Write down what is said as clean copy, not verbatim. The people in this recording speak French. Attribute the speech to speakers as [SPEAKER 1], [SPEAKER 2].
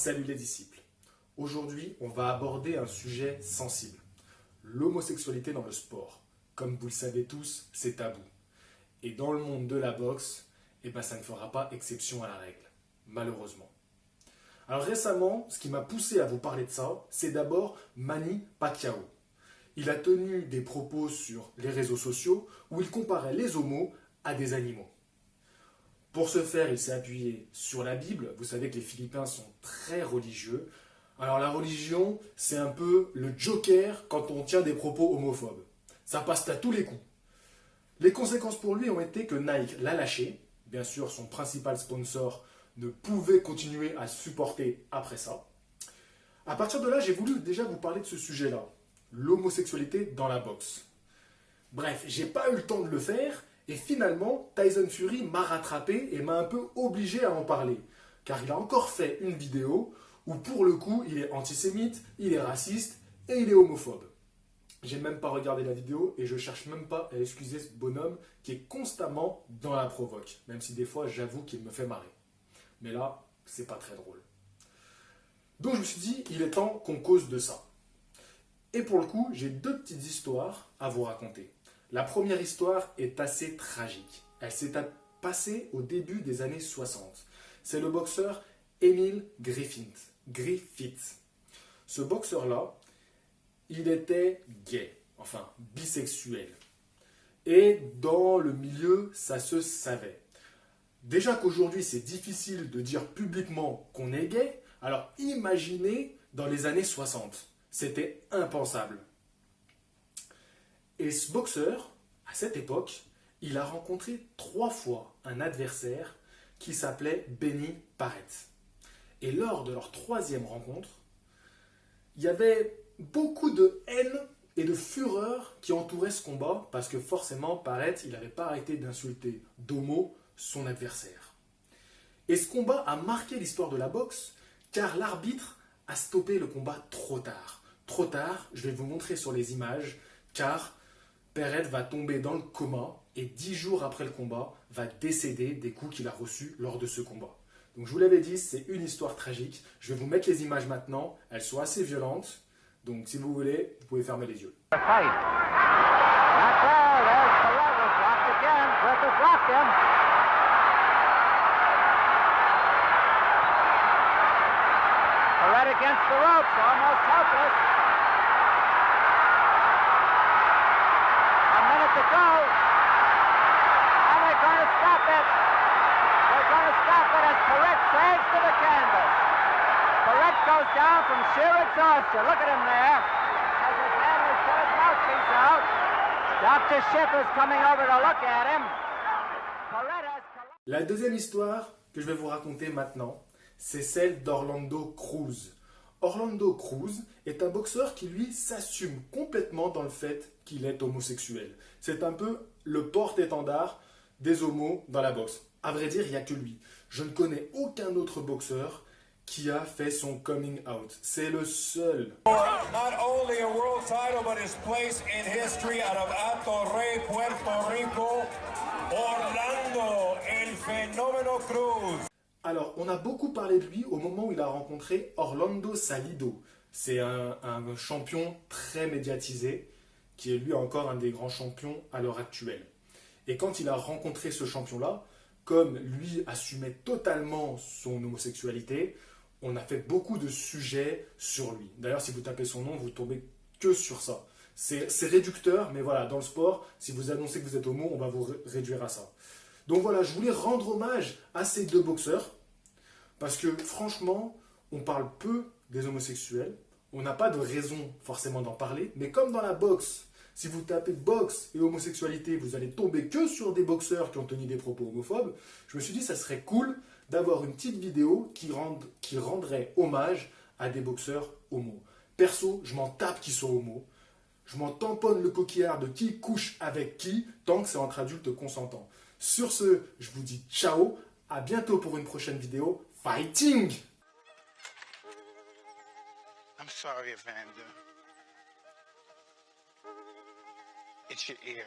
[SPEAKER 1] Salut les disciples. Aujourd'hui, on va aborder un sujet sensible. L'homosexualité dans le sport. Comme vous le savez tous, c'est tabou. Et dans le monde de la boxe, ça ne fera pas exception à la règle, malheureusement. Alors récemment, ce qui m'a poussé à vous parler de ça, c'est d'abord Manny Pacquiao. Il a tenu des propos sur les réseaux sociaux où il comparait les homos à des animaux. Pour ce faire, il s'est appuyé sur la Bible. Vous savez que les Philippins sont très religieux. Alors la religion, c'est un peu le joker quand on tient des propos homophobes. Ça passe à tous les coups. Les conséquences pour lui ont été que Nike l'a lâché. Bien sûr, son principal sponsor ne pouvait continuer à supporter après ça. À partir de là, j'ai voulu déjà vous parler de ce sujet-là. L'homosexualité dans la boxe. Bref, j'ai pas eu le temps de le faire. Et finalement, Tyson Fury m'a rattrapé et m'a un peu obligé à en parler. Car il a encore fait une vidéo où pour le coup, il est antisémite, il est raciste et il est homophobe. J'ai même pas regardé la vidéo et je cherche même pas à excuser ce bonhomme qui est constamment dans la provoque. Même si des fois, j'avoue qu'il me fait marrer. Mais là, c'est pas très drôle. Donc je me suis dit, il est temps qu'on cause de ça. Et pour le coup, j'ai deux petites histoires à vous raconter. La première histoire est assez tragique. Elle s'est passée au début des années 60. C'est le boxeur Emil Griffith. Ce boxeur-là, il était gay, enfin bisexuel. Et dans le milieu, ça se savait. Déjà qu'aujourd'hui, c'est difficile de dire publiquement qu'on est gay, alors imaginez dans les années 60. C'était impensable. Et ce boxeur, à cette époque, il a rencontré 3 fois un adversaire qui s'appelait Benny Paret. Et lors de leur 3e rencontre, il y avait beaucoup de haine et de fureur qui entouraient ce combat parce que forcément, Paret, il n'avait pas arrêté d'insulter d'homo son adversaire. Et ce combat a marqué l'histoire de la boxe car l'arbitre a stoppé le combat trop tard. Trop tard, je vais vous montrer sur les images, car Paret va tomber dans le coma et 10 jours après le combat, va décéder des coups qu'il a reçus lors de ce combat. Donc je vous l'avais dit, c'est une histoire tragique. Je vais vous mettre les images maintenant, elles sont assez violentes. Donc si vous voulez, vous pouvez fermer les yeux.
[SPEAKER 2] Paret against the ropes, almost helpless. A minute to go. And they're going to stop it. They're going to stop it as Paret saves to the canvas. Paret goes down from sheer exhaustion. Look at him there. As his handlers put his mouthpiece out. Dr. Schiff is coming over to look at him. Paret has...
[SPEAKER 1] La deuxième histoire que je vais vous raconter maintenant, c'est celle d'Orlando Cruz. Orlando Cruz est un boxeur qui, lui, s'assume complètement dans le fait qu'il est homosexuel. C'est un peu le porte-étendard des homos dans la boxe. À vrai dire, il n'y a que lui. Je ne connais aucun autre boxeur qui a fait son coming out. C'est le seul.
[SPEAKER 3] Not only a world title, but his place in history out of Atorrey, Puerto Rico, Orlando, el Fenómeno Cruz.
[SPEAKER 1] Alors, on a beaucoup parlé de lui au moment où il a rencontré Orlando Salido. C'est un champion très médiatisé, qui est lui encore un des grands champions à l'heure actuelle. Et quand il a rencontré ce champion-là, comme lui assumait totalement son homosexualité, on a fait beaucoup de sujets sur lui. D'ailleurs, si vous tapez son nom, vous tombez que sur ça. C'est réducteur, mais voilà, dans le sport, si vous annoncez que vous êtes homo, on va vous réduire à ça. Donc voilà, je voulais rendre hommage à ces deux boxeurs, parce que franchement, on parle peu des homosexuels, on n'a pas de raison forcément d'en parler, mais comme dans la boxe, si vous tapez boxe et homosexualité, vous allez tomber que sur des boxeurs qui ont tenu des propos homophobes, je me suis dit que ça serait cool d'avoir une petite vidéo qui rendrait hommage à des boxeurs homos. Perso, je m'en tape qu'ils soient homos, je m'en tamponne le coquillard de qui couche avec qui, tant que c'est entre adultes consentants. Sur ce, je vous dis ciao, à bientôt pour une prochaine vidéo. Fighting!
[SPEAKER 4] I'm sorry, Evander. It's your ear.